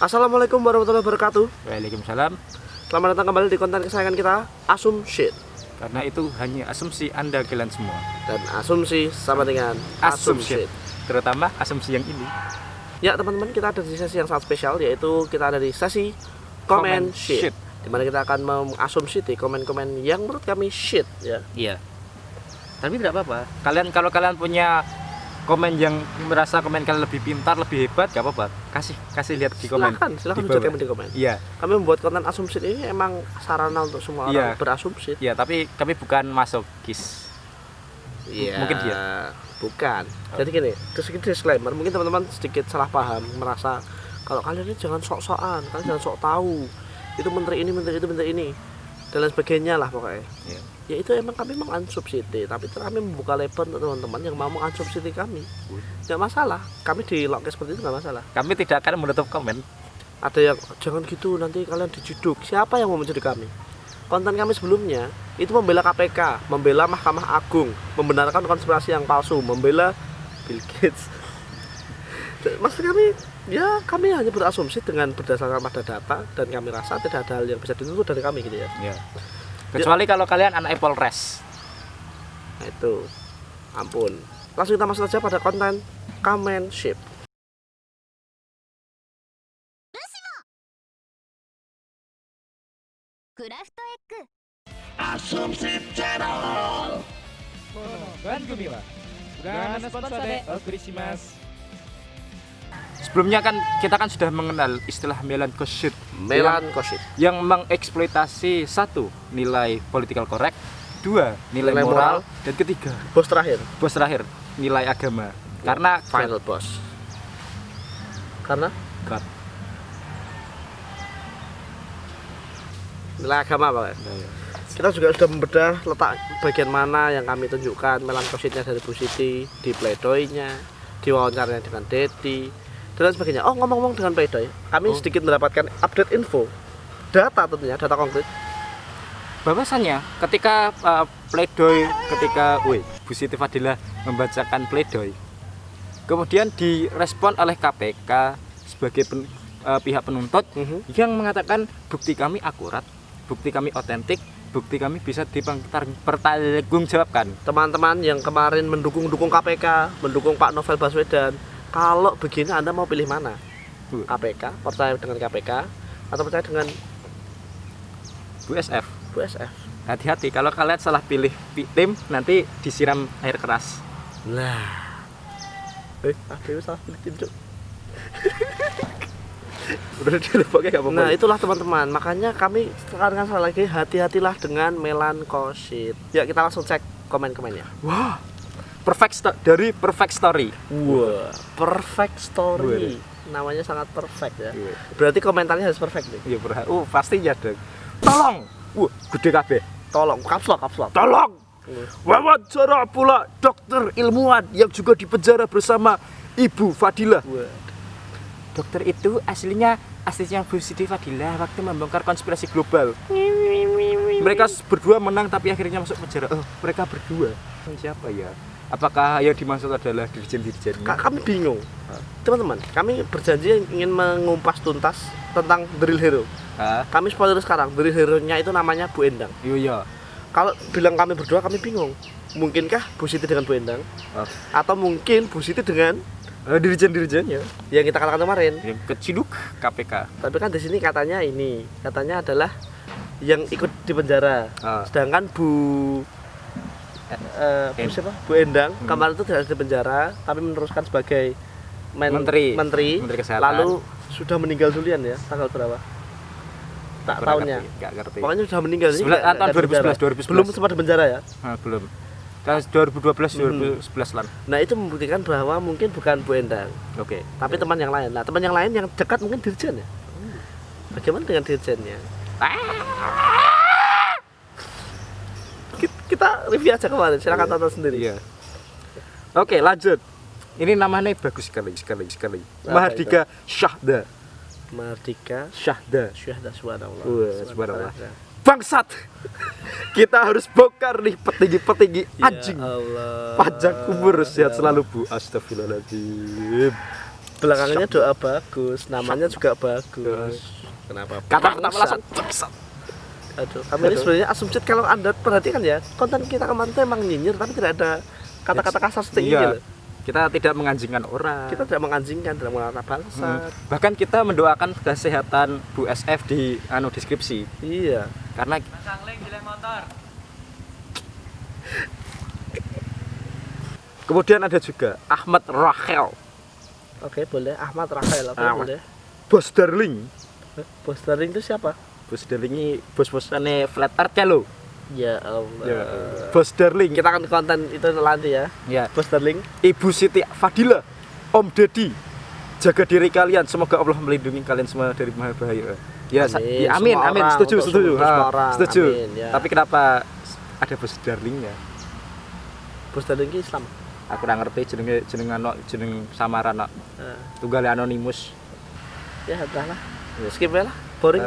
Assalamualaikum warahmatullahi wabarakatuh. Waalaikumsalam. Selamat datang kembali di konten kesayangan kita, Asum Shit. Karena itu hanya asumsi Anda kalian semua. Dan asumsi sama dengan Asum Shit. Terutama asumsi yang ini. Ya teman-teman, kita ada di sesi yang sangat spesial, yaitu kita ada di sesi Comment Shit, dimana kita akan mengasumsi komen-komen yang menurut kami shit ya. Iya. Tapi tidak apa-apa. Kalau kalian punya komen yang merasa komen kalian lebih pintar, lebih hebat, gak apa-apa. Kasih lihat di komen. Silahkan hujat di komen. Iya. Kami membuat konten asumsi ini emang sarana untuk semua orang berasumsi. Iya, tapi kami bukan masokis. Iya. Mungkin dia. Bukan. Jadi gini, sedikit disclaimer, mungkin teman-teman sedikit salah paham, merasa kalau kalian ini jangan sok-sokan, kalian jangan sok tahu. Itu menteri ini, menteri itu, menteri ini, dan lain sebagainya lah pokoknya. Iya. Ya itu emang kami mengansubsidi, tapi kami membuka lebar untuk teman-teman yang mau mengansubsidi kami. Nggak masalah, kami di lock seperti itu nggak masalah. Kami tidak akan menutup komen. Ada yang jangan gitu, nanti kalian diciduk. Siapa yang mau menciduk kami? Konten kami sebelumnya itu membela KPK, membela Mahkamah Agung, membenarkan konspirasi yang palsu, membela Bill Gates. Maksud kami, ya kami hanya berasumsi dengan berdasarkan pada data, dan kami rasa tidak ada hal yang bisa dituntut dari kami gitu ya. Iya. Kecuali kalau kalian anak Apple Res. Nah itu, ampun. Langsung kita masuk saja pada konten comment ship. Asumsi Channel. Sebelumnya kan kita sudah mengenal istilah melankosit. Melankosit yang mengeksploitasi satu, nilai political correct, dua, nilai moral, dan ketiga, bos terakhir, nilai agama. Karena final boss. Karena God. Nilai agama Pak. Kita juga sudah membedah letak bagian mana yang kami tunjukkan melankositnya dari Bu Siti, di pleidoinya, di wawancaranya dengan Dedi, dan lain sebagainya. Oh, ngomong-ngomong dengan pleidoy, kami sedikit mendapatkan update info, data tentunya, data konkret. Bahwasanya ketika pleidoy, Bu Siti Fadilah membacakan pleidoy, kemudian direspon oleh KPK sebagai pihak penuntut yang mengatakan bukti kami akurat, bukti kami otentik, bukti kami bisa dipertanggungjawabkan. Teman-teman yang kemarin mendukung KPK, mendukung Pak Novel Baswedan, kalau begini Anda mau pilih mana? KPK, percaya dengan KPK, atau percaya dengan Bu SF? Bu SF. Hati-hati, kalau kalian salah pilih tim, nanti disiram air keras. Lah, salah pilih tim Cuk. Nah itulah teman-teman, makanya kami sekarang sekali lagi hati-hatilah dengan melankosit. Ya kita langsung cek komen-komennya. Wah, dari Perfect Story. Wah, Perfect Story. Namanya sangat perfect ya. Berarti komentarnya harus perfect nih. Iya, pastinya dong. Tolong. Gede kabeh. Tolong, caps lock. Tolong. Wawancara pula dokter ilmuwan yang juga dipenjara bersama Ibu Fadilah. Dokter itu aslinya Bu Siti Fadilah waktu membongkar konspirasi global. Mereka berdua menang tapi akhirnya masuk penjara. Mereka berdua. Siapa ya? Apakah yang dimaksud adalah dirjen-dirjennya? Kami bingung. Teman-teman, kami berjanji ingin mengumpas tuntas tentang The Real Hero. Kami spoiler sekarang, The Real Hero-nya itu namanya Bu Endang. Iya. Kalau bilang kami berdua, kami bingung. Mungkinkah Bu Siti dengan Bu Endang? Atau mungkin Bu Siti dengan dirjen-dirjennya yang kita katakan kemarin, yang keciduk KPK. Tapi kan di sini katanya adalah yang ikut di penjara. Sedangkan Bu Endang kemarin itu tidak di penjara, tapi meneruskan sebagai menteri kesehatan. Lalu sudah meninggal duluan ya, tanggal berapa? Tak tahunnya. Enggak ngerti. Pokoknya sudah meninggal sih. Tahun 2011. Belum sempat di penjara ya? Belum. Tahun 2012 2011 lah. Nah, itu membuktikan bahwa mungkin bukan Bu Endang. Oke. Tapi teman yang lain. Nah, teman yang lain yang dekat mungkin dirjen ya. Bagaimana dengan dirjennya? Kita review aja kemarin, silakan tonton sendiri. Iya. Oke, lanjut. Ini namanya bagus sekali. Mahardika Syahda. Subhanallah. Subhanallah. Bangsat. Kita harus bongkar nih petinggi-petinggi anjing. Ya Allah. Panjang umur, sehat selalu Bu. Astagfirullahaladzim. Belakangnya doa bagus, namanya juga bagus. Kenapa? Kata-kata Bangsat. langsung. Aduh, kami ini sebenarnya asumsi kalau Anda perhatikan ya, konten kita kemarin itu emang nyinyir tapi tidak ada kata-kata kasar seperti ini Iya. loh. Kita tidak menganjingkan orang. Kita tidak menganjingkan, tidak mengatakan bangsat. Bahkan kita mendoakan kesehatan Bu SF di deskripsi. Iya. Karena kemudian ada juga Ahmad Rachel, Oke, boleh. Ahmad Rahel, oke, Ahmad. boleh. Bos Darling. Bos Darling itu siapa? Bos Darling ini bos-bosannya Flat Earth ya lo. Ya Allah. Ya. Bos Darling. Kita akan konten itu nanti ya. Ya. Bos Darling. Ibu Siti Fadila, Om Deddy, jaga diri kalian. Semoga Allah melindungi kalian semua dari bahaya bahaya. Ya, Amin. ya, amin, Semua amin. orang, Setuju, untuk setuju. semua Ah, orang. setuju. Amin, ya. Tapi kenapa ada Bos Darlingnya? Bos Darling itu Islam. Aku ora ngerti jeneng samaran nok. Nah, Tunggale anonimus. ya udahlah. Skip ya lah. Boring.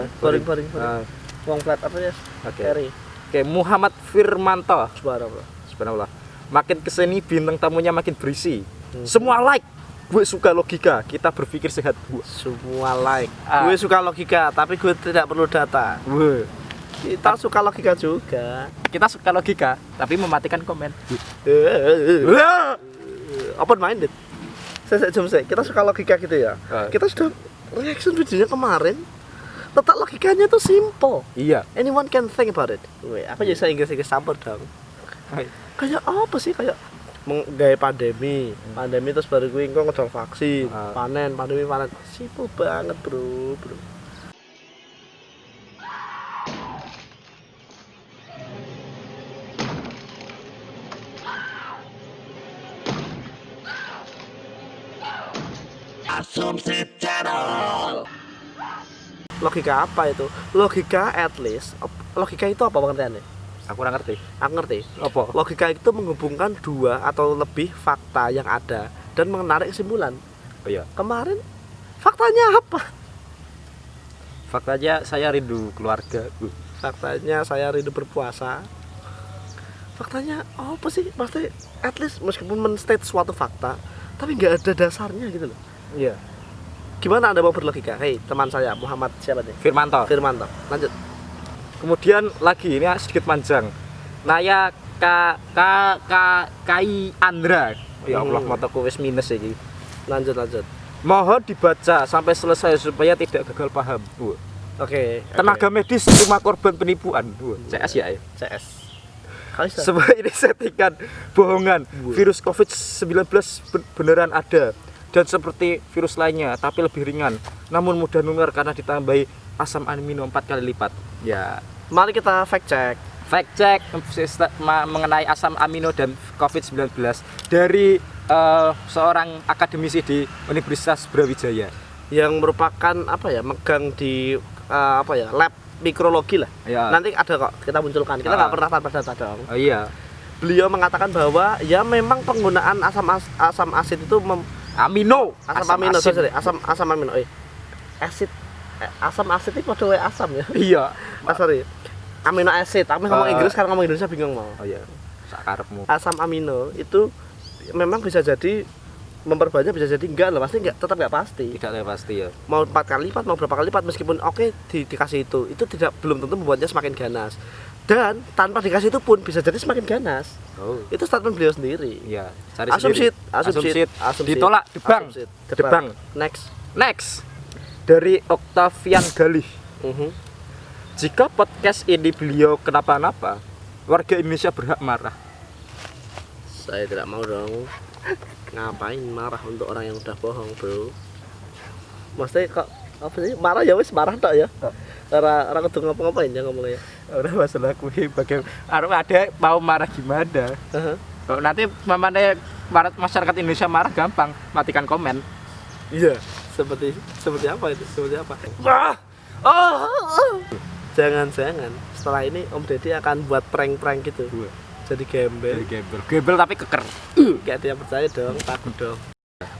Ah, Wong flat apa ya? Oke. Carry. Oke, Muhammad Firmanto. Subhanallah. Subhanallah. Makin kesini bintang tamunya makin berisi. Semua like. Gue suka logika. Kita berpikir sehat. Semua like. Ah. Gue suka logika, tapi gue tidak perlu data. Wah. Kita suka logika juga. Kita suka logika, tapi mematikan komen. Open minded. Saya kita suka logika gitu ya. Ah. Kita sudah reaction videonya kemarin. Letak logikanya tuh simple. Iya. Anyone can think about it. Weh, aku jadi Inggris campur dong. Kayak apa sih kayak gaya pandemi terus baru gue engko ngedol vaksin, panen. Simple banget, bro. Asumsi Channel. Logika apa itu? Logika at least. Logika itu apa pengertiannya? Aku kurang ngerti. Aku ngerti. Apa? Logika itu menghubungkan dua atau lebih fakta yang ada dan menarik kesimpulan. Oh iya. Kemarin faktanya apa? Faktanya saya rindu keluarga. Faktanya saya rindu berpuasa. Faktanya apa sih? Pasti at least meskipun men-state suatu fakta, tapi nggak ada dasarnya gitu loh. Iya. Gimana Anda mau berlogika? Hei, teman saya Muhammad siapa nih? Firmanto. Firmanto. Lanjut. Kemudian lagi ini sedikit panjang. Naya Kai Andra. Ya Allah, mataku wis minus iki. Lanjut. Mohon dibaca sampai selesai supaya tidak gagal paham. Oke. Tenaga medis cuma korban penipuan. CS ya. CS. Kali Semua ini settingan, bohongan. Virus COVID-19 beneran ada dan seperti virus lainnya, tapi lebih ringan. Namun mudah nular karena ditambahi asam amino 4 kali lipat. Ya. Mari kita fact check. Fact check mengenai asam amino dan COVID-19 dari seorang akademisi di Universitas Brawijaya Yang merupakan apa ya? Megang di lab mikrologi lah. Ya. Nanti ada kok kita munculkan. Kita nggak pernah tanpa data dong. Oh iya. Beliau mengatakan bahwa ya memang penggunaan asam asid itu Amino. asam amino asid. sorry, asam amino. Asid asam asid itu pada wae asam ya. Iya. Sorry. Amino acid. Tapi ngomong Inggris karena ngomong Indonesia bingung mau. Oh iya. Sakarepmu. Asam amino itu memang bisa jadi memperbanyak, bisa jadi enggak loh, pasti enggak, tetap enggak pasti. Tidak ada pasti ya. Mau 4 kali lipat, mau berapa kali lipat, meskipun oke dikasih itu tidak belum tentu membuatnya semakin ganas. Dan tanpa dikasih itu pun bisa jadi semakin ganas. Oh. Itu statement beliau sendiri. Iya. Cari Asumsi, sendiri. Ditolak. Debang. Debang. Next. Dari Octavian Galih. Jika podcast ini beliau kenapa-napa, warga Indonesia berhak marah. Saya tidak mau dong. Ngapain marah untuk orang yang udah bohong, bro? Maksudnya kok apa sih? Marah ya wis marah tok ya. Orang kudu ngapa-ngapain ya ngomongnya. Udah masalah kuwi bagaimana ada mau marah gimana? Kalau nanti mamane masyarakat Indonesia marah gampang, matikan komen. Iya. Seperti apa itu? Seperti apa? Wah! Oh! Jangan-jangan setelah ini Om Deddy akan buat prank-prank gitu. Jadi gembel. Gembel tapi keker. Gak ada yang percaya dong, takut dong.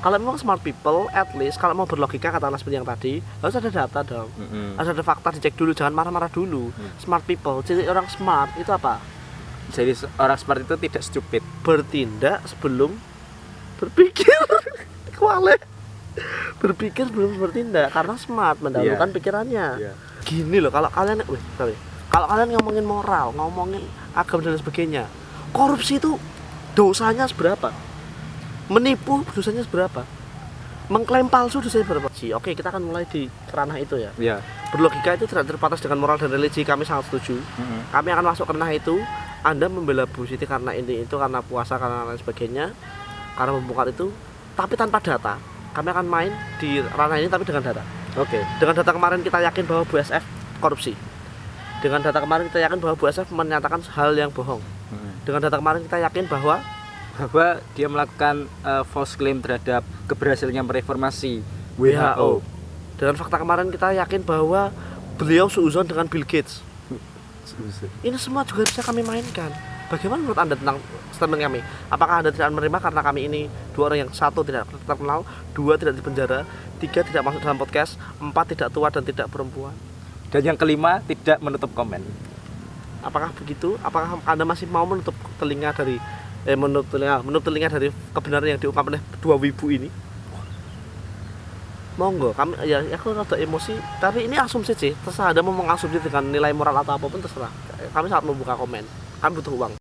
Kalau memang smart people, at least kalau mau berlogika katakanlah seperti yang tadi, harus ada data dong. Harus ada fakta, dicek dulu, jangan marah-marah dulu. Smart people, jadi orang smart itu apa? Jadi orang smart itu tidak stupid. Bertindak sebelum berpikir. Kuale. Berpikir belum bertindak karena smart mendahulukan pikirannya. Iya. Gini loh, kalau kalian kalau kalian ngomongin moral, ngomongin agama dan sebagainya, korupsi itu dosanya seberapa? Menipu dosanya seberapa? Mengklaim palsu dosanya berapa? Oke, kita akan mulai di ranah itu ya. Iya. Berlogika itu tidak terbatas dengan moral dan religi, kami sangat setuju. Kami akan masuk ke ranah itu. Anda membela Bu Siti karena ini itu, karena puasa, karena lain sebagainya, karena membongkar itu, tapi tanpa data. Kami akan main di ranah ini tapi dengan data. Oke. Dengan data kemarin kita yakin bahwa Bu SF korupsi. Dengan data kemarin kita yakin bahwa Bu SF menyatakan hal yang bohong. Dengan data kemarin kita yakin bahwa Dia melakukan false claim terhadap keberhasilannya mereformasi WHO. Dengan fakta kemarin kita yakin bahwa beliau seuzon dengan Bill Gates. Ini semua juga bisa kami mainkan. Bagaimana menurut Anda tentang statement kami? Apakah Anda tidak menerima karena kami ini dua orang yang, satu tidak terkenal, dua tidak dipenjara, tiga tidak masuk dalam podcast, empat tidak tua dan tidak perempuan, Dan yang kelima, tidak menutup komen. apakah begitu? Apakah Anda masih mau menutup telinga dari menutup telinga dari kebenaran yang diungkap oleh dua wibu ini? Monggo, kami ya aku rada emosi, tapi ini asumsi sih. Terserah Anda mau mengasumsi dengan nilai moral atau apapun, terserah. Kami sangat membuka komen. Kami butuh uang.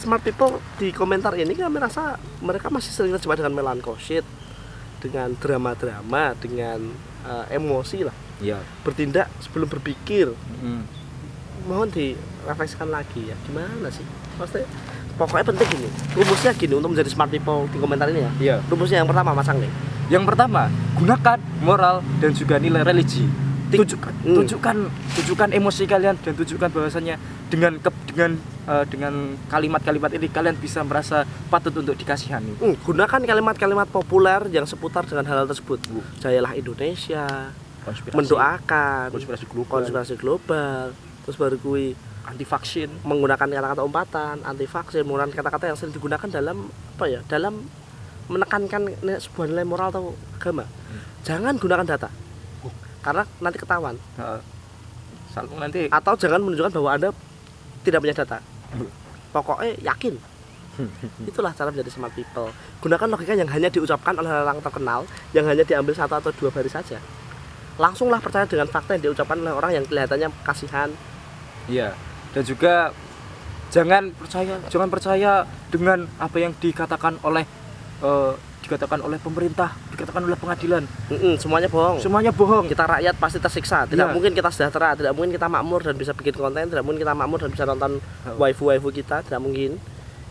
Smart people di komentar ini kami rasa mereka masih sering terjebak dengan melankosit, dengan drama-drama, dengan emosi lah. Iya. Bertindak sebelum berpikir. Mohon direfleksikan lagi ya. Gimana sih? Maksudnya pokoknya penting gini. Rumusnya gini untuk menjadi smart people di komentar ini ya. Iya. Rumusnya yang pertama masang nih. Yang pertama, gunakan moral dan juga nilai religi. Tunjukkan emosi kalian dan tunjukkan bahwasannya dengan kalimat-kalimat ini kalian bisa merasa patut untuk dikasihani. Gunakan kalimat-kalimat populer yang seputar dengan hal tersebut. Jayalah Indonesia, mendoakan konspirasi global, terus baru kui Anti vaksin. menggunakan kata-kata umpatan, anti vaksin, menggunakan kata-kata yang sering digunakan dalam dalam menekankan sebuah nilai moral atau agama. Jangan gunakan data, karena nanti ketahuan. Nanti Atau jangan menunjukkan bahwa Anda tidak punya data. Pokoknya yakin. Itulah cara menjadi smart people. Gunakan logika yang hanya diucapkan oleh orang terkenal, yang hanya diambil satu atau dua baris saja. Langsunglah percaya dengan fakta yang diucapkan oleh orang yang kelihatannya kasihan. Iya. Dan juga jangan percaya dengan apa yang dikatakan oleh pemerintah, dikatakan oleh pengadilan. Semuanya bohong. Semuanya bohong. Kita rakyat pasti tersiksa. Tidak Iya. mungkin kita sejahtera, tidak mungkin kita makmur dan bisa bikin konten, tidak mungkin kita makmur dan bisa nonton waifu kita, tidak mungkin.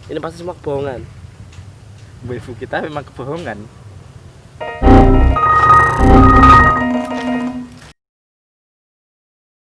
Ini pasti semua kebohongan. Waifu kita memang kebohongan.